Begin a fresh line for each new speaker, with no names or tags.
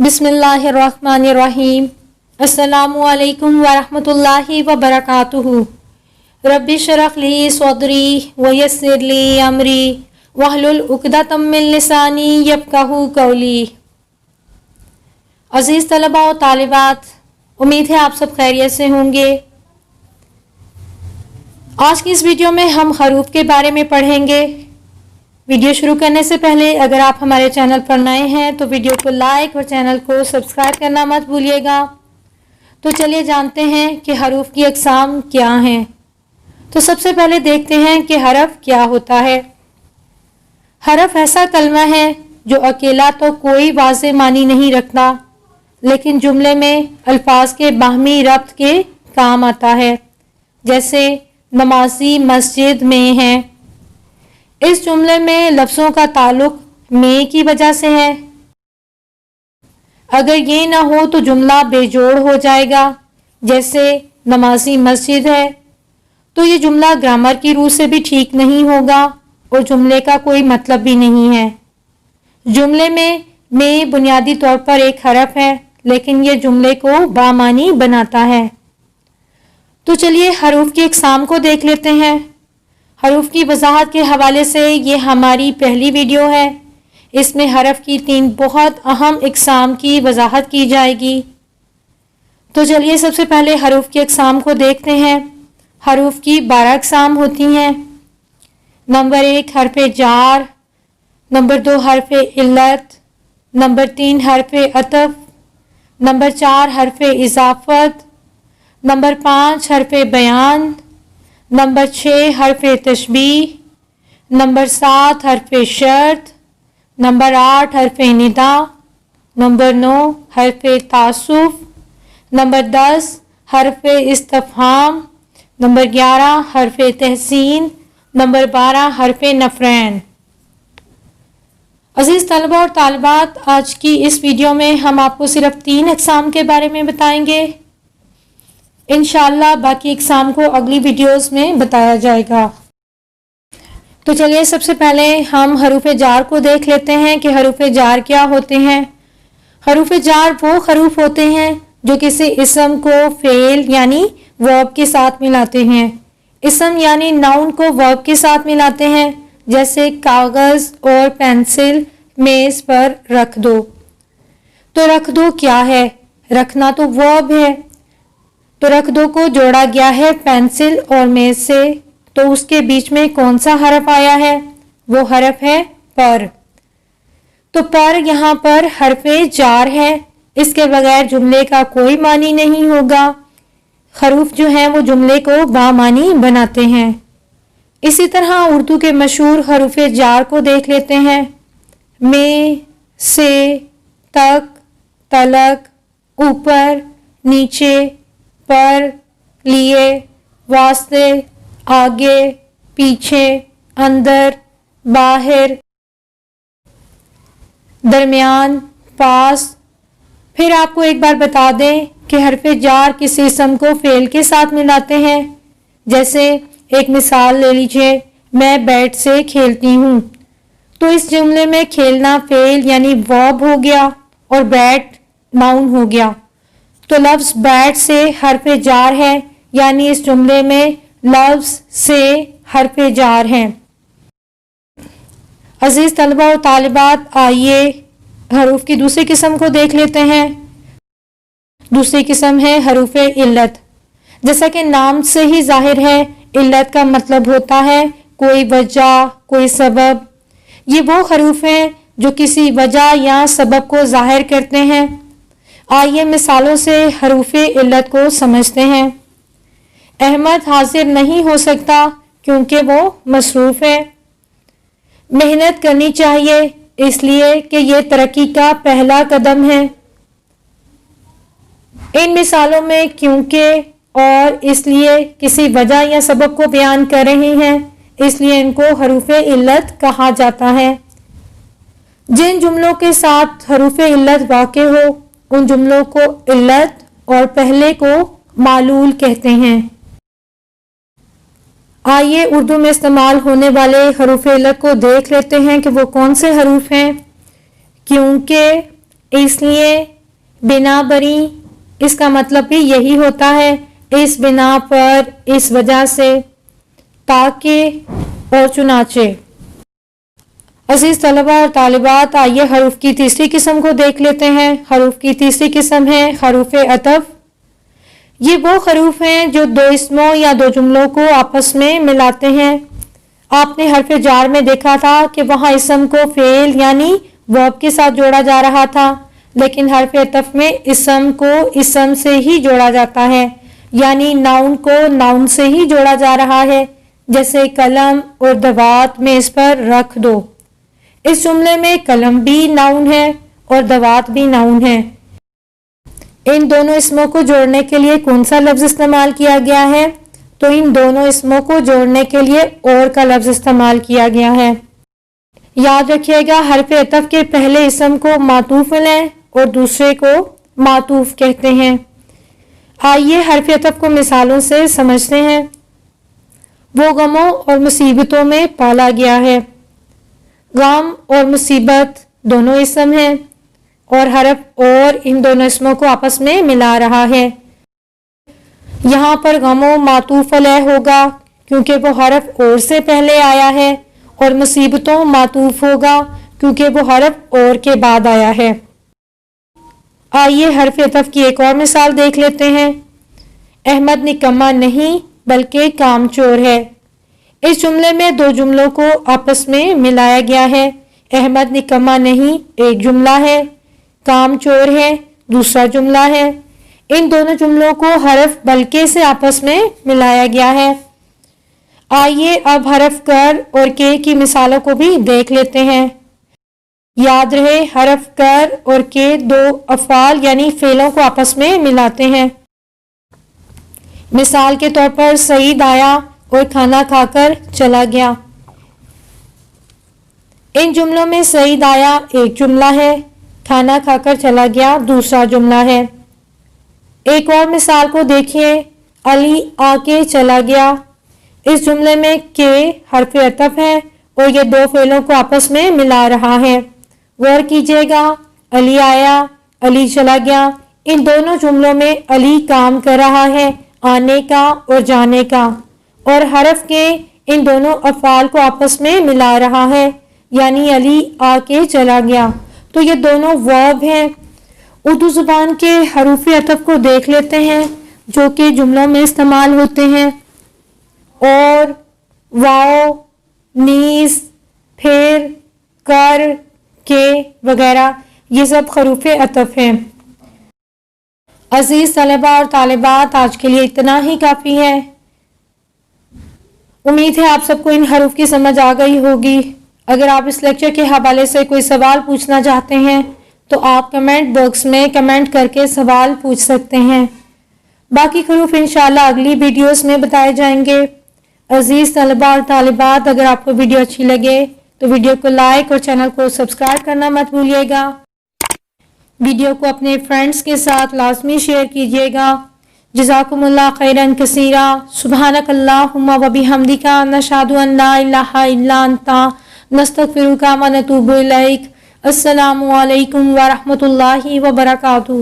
बिस्मिल्लाहिर्रहमानिर्रहीम। अस्सलामु अलैकुम वरहमतुल्लाहि वबरकातुहू। रब्बि शरह ली सदरी वयस्सिर ली अमरी वहलुल उक़दतम मिन लिसानी यफ़क़हू क़ौली। अज़ीज़ तलबा और तालिबात, उम्मीद है आप सब खैरियत से होंगे। आज की इस वीडियो में हम हरूफ के बारे में पढ़ेंगे। वीडियो शुरू करने से पहले अगर आप हमारे चैनल पर नए हैं तो वीडियो को लाइक और चैनल को सब्सक्राइब करना मत भूलिएगा। तो चलिए जानते हैं कि हरूफ की अक़साम क्या हैं। तो सबसे पहले देखते हैं कि हरफ क्या होता है। हरफ ऐसा कलमा है जो अकेला तो कोई वाज़े मानी नहीं रखता, लेकिन जुमले में अल्फाज के बाहमी रब्त के काम आता है। जैसे नमाजी मस्जिद में है, इस जुमले में लफ्ज़ों का ताल्लुक में की वजह से है। अगर ये ना हो तो जुमला बेजोड़ हो जाएगा। जैसे नमाजी मस्जिद है, तो ये जुमला ग्रामर की रूह से भी ठीक नहीं होगा और जुमले का कोई मतलब भी नहीं है। जुमले में बुनियादी तौर पर एक हरफ है, लेकिन ये जुमले को बामानी बनाता है। तो चलिए हरूफ की अक़साम को देख लेते हैं। हरूफ की वजाहत के हवाले से ये हमारी पहली वीडियो है। इसमें हरफ की 3 बहुत अहम अक़साम की वजाहत की जाएगी। तो चलिए सबसे पहले हरूफ की अक़साम को देखते हैं। हरूफ की 12 अक़साम होती हैं। नंबर 1 हरफ जार, नंबर 2 हरफ इल्लत, नंबर 3 हरफ अतफ, नंबर 4 हरफ इजाफत, नंबर 5 हरफ बयान, नंबर 6 हरफ तशबीह, नंबर 7 हरफ शर्त, नंबर 8 हरफ निदा, नंबर 9 हरफ तासुफ, नंबर 10 हरफ इस्तफहाम, नंबर 11 हरफ तहसीन, नंबर 12 हरफ नफरैन। अजीज़ तलबा और तालिबात, आज की इस वीडियो में हम आपको सिर्फ 3 अक़साम के बारे में बताएंगे। इंशाअल्लाह बाकी अक़साम को अगली वीडियोस में बताया जाएगा। तो चलिए सबसे पहले हम हरूफ जार को देख लेते हैं कि हरूफ जार क्या होते हैं। हरूफ जार वो हरूफ होते हैं जो किसी इसम को फ़ेल यानी वर्ब के साथ मिलाते हैं। इसम यानी नाउन को वर्ब के साथ मिलाते हैं। जैसे कागज़ और पेंसिल मेज़ पर रख दो। तो रख दो क्या है? रखना तो वर्ब है। तो रख दो को जोड़ा गया है पेंसिल और मेज से, तो उसके बीच में कौन सा हरफ आया है? वो हरफ है पर। तो पर यहाँ पर हरफ जार है। इसके बगैर जुमले का कोई मानी नहीं होगा। हरूफ जो हैं वो जुमले को बामानी बनाते हैं। इसी तरह उर्दू के मशहूर हरूफ जार को देख लेते हैं। में, से, तक, तलक, ऊपर, नीचे, पर, लिए, वास्ते, आगे, पीछे, अंदर, बाहर, दरमियान, पास। फिर आपको एक बार बता दें कि हरफ जार किसी इसम को फेल के साथ मिलाते हैं। जैसे एक मिसाल ले लीजिए, मैं बैट से खेलती हूँ। तो इस जुमले में खेलना फेल यानी वर्ब हो गया और बैट नाउन हो गया। तो लफ्ज़ बैट से हरफ जार है, यानी इस जुमले में लफ्ज़ से हरफ जार है। अजीज़ तलबा और तालिबात, आइए हरूफ की दूसरी किस्म को देख लेते हैं। दूसरी किस्म है हरूफ इल्लत। जैसा कि नाम से ही जाहिर है, इल्लत का मतलब होता है कोई वजह, कोई सबब। ये वो हरूफ हैं जो किसी वजह या सबब को जाहिर करते हैं। आइए मिसालों से हरूफ इल्लत को समझते हैं। अहमद हाजिर नहीं हो सकता क्योंकि वो मसरूफ़ है। मेहनत करनी चाहिए इसलिए कि ये तरक्की का पहला कदम है। इन मिसालों में क्योंकि और इसलिए किसी वजह या सबब को बयान कर रहे हैं, इसलिए इनको हरूफ इल्लत कहा जाता है। जिन जुमलों के साथ हरूफ इल्लत वाक़े हो, उन जुमलों को इल्लत और पहले को मालूल कहते हैं। आइए उर्दू में इस्तेमाल होने वाले हरूफ इल्लत को देख लेते हैं कि वो कौन से हरूफ हैं। क्योंकि, اس لیے بنا بری اس کا مطلب بھی یہی ہوتا ہے، اس بنا پر، اس وجہ سے، تاکہ اور چنانچہ۔ عزیز طلبہ اور طالبات، آئیے حروف کی تیسری قسم کو دیکھ لیتے ہیں۔ حروف کی تیسری قسم ہے حروف عطف۔ یہ وہ حروف ہیں جو دو اسموں یا دو جملوں کو آپس میں ملاتے ہیں۔ آپ نے حرف جار میں دیکھا تھا کہ وہاں اسم کو فعل یعنی ورب کے ساتھ جوڑا جا رہا تھا، لیکن حرف عطف میں اسم کو اسم سے ہی جوڑا جاتا ہے، یعنی ناؤن کو ناؤن سے ہی جوڑا جا رہا ہے، جیسے قلم اور دوات میں اس پر رکھ دو۔ اس جملے میں قلم بھی ناؤن ہے اور دوات بھی ناؤن ہے۔ ان دونوں اسموں کو جوڑنے کے لیے کون سا لفظ استعمال کیا گیا ہے؟ تو ان دونوں اسموں کو جوڑنے کے لیے اور کا لفظ استعمال کیا گیا ہے۔ یاد رکھیے گا، حرف عطف کے پہلے اسم کو معطوف علیہ اور دوسرے کو معطوف کہتے ہیں۔ آئیے حرف عطف کو مثالوں سے سمجھتے ہیں۔ وہ غموں اور مصیبتوں میں پالا گیا ہے۔ غم اور مصیبت دونوں اسم ہیں اور حرف اور ان دونوں اسموں کو آپس میں ملا رہا ہے۔ یہاں پر غموں معطوف علیہ ہوگا کیونکہ وہ حرف اور سے پہلے آیا ہے، اور مصیبتوں معطوف ہوگا کیونکہ وہ حرف اور کے بعد آیا ہے۔ آئیے حرف عطف کی ایک اور مثال دیکھ لیتے ہیں۔ احمد نکما نہیں بلکہ کام چور ہے۔ اس جملے میں دو جملوں کو آپس میں ملایا گیا ہے۔ احمد نکما نہیں ایک جملہ ہے، کام چور ہے دوسرا جملہ ہے۔ ان دونوں جملوں کو حرف بلکہ سے آپس میں ملایا گیا ہے۔ آئیے اب حرف کر اور کے کی مثالوں کو بھی دیکھ لیتے ہیں۔ یاد رہے، حرف کر اور کے دو افعال یعنی فعلوں کو آپس میں ملاتے ہیں۔ مثال کے طور پر سعید آیا اور کھانا کھا کر چلا گیا۔ ان جملوں میں سعید آیا ایک جملہ ہے، کھانا کھا کر چلا گیا دوسرا جملہ ہے۔ ایک اور مثال کو دیکھیے، علی آ کے چلا گیا۔ اس جملے میں کے حرف عطف ہے اور یہ دو فعلوں کو آپس میں ملا رہا ہے۔ غور کیجیے گا، علی آیا، علی چلا گیا، ان دونوں جملوں میں علی کام کر رہا ہے، آنے کا اور جانے کا، اور حرف کے ان دونوں افعال کو آپس میں ملا رہا ہے، یعنی علی آ کے چلا گیا۔ تو یہ دونوں ورب ہیں۔ اردو زبان کے حروف عطف کو دیکھ لیتے ہیں جو کہ جملوں میں استعمال ہوتے ہیں۔ اور، واؤ، نیز، پھر، کر، کے وغیرہ یہ سب حروف عطف ہیں۔ عزیز طلبہ اور طالبات، آج کے لیے اتنا ہی کافی ہے۔ امید ہے آپ سب کو ان حروف کی سمجھ آ گئی ہوگی۔ اگر آپ اس لیکچر کے حوالے سے کوئی سوال پوچھنا چاہتے ہیں تو آپ کمنٹ باکس میں کمنٹ کر کے سوال پوچھ سکتے ہیں۔ باقی حروف انشاءاللہ اگلی ویڈیوز میں بتائے جائیں گے۔ عزیز طلبہ اور طالبات، اگر آپ کو ویڈیو اچھی لگے تو ویڈیو کو لائک اور چینل کو سبسکرائب کرنا مت بھولیے گا۔ ویڈیو کو اپنے فرینڈز کے ساتھ لازمی شیئر کیجیے گا۔ جزاکم اللہ خیرن کثیرا۔ سبحانک اللہم و بحمدک، نشہد ان لا الہ الا انت، نستغفرک و نتوب الیک۔ السلام علیکم ورحمۃ اللہ وبرکاتہ۔